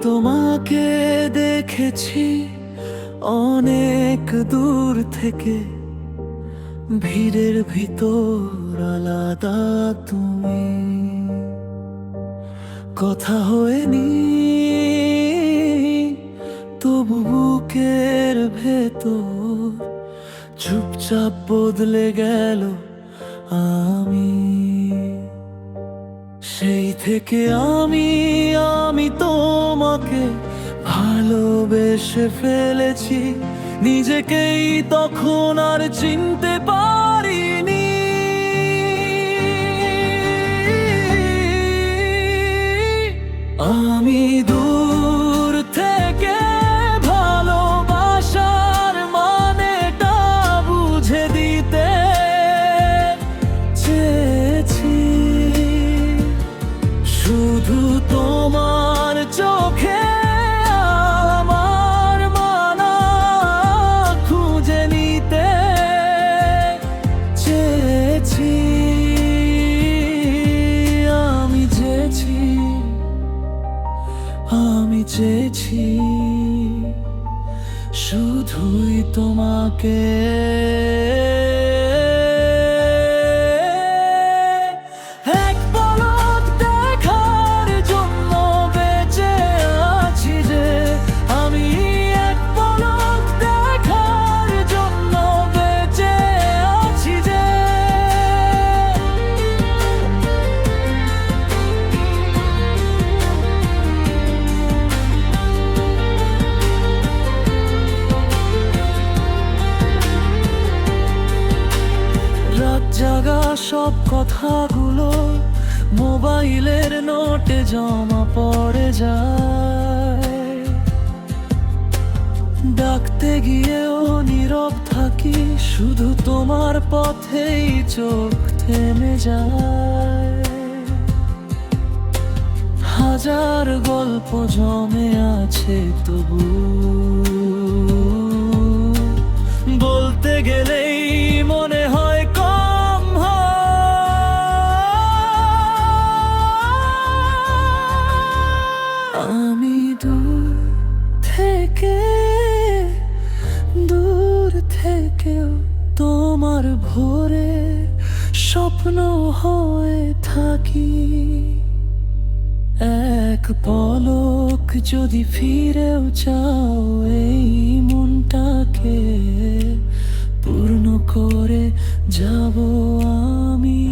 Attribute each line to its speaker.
Speaker 1: তোমাকে দেখেছি অনেক দূর থেকে, ভিড়ের ভিতর আলাদা তুমি। কথা হয়নি তবু বুকের ভেতর চুপচাপ বদলে গেল আমি। সেই থেকে আমি তোমাকে ভালোবেসে ফেলেছি, নিজেকেই তখন আর চিনতে পারিনি। আমি দূর থেকে ভালোবাসার মানেটা বুঝে দিতে চেয়েছি, শুধু তোমার চোখে আমার মানা খুঁজে নিতে চেয়েছি। আমি চেয়েছি শুধুই তোমাকে। এক পলক দেখার জন্য বেঁচে আছি যে আমি, এক পলক দেখার জন্য বেঁচে আছি যে। রাত জাগা সব কথাগুলো মোবাইলের নোটে জমা পড়ে যায়, ডাকতে গিয়েও নীরব থাকি, শুধু তোমার পথেই চোখ থেমে যায়। হাজার গল্প জমে আছে তবু বলতে গেলেই মনে হয় কম হয়। আমি দূর থেকেও তোমার ভোরে স্বপ্ন হয়ে থাকি। এক পলক যদি ফিরেও চাও এই মনটাকে পূর্ণ করে যাব আমি।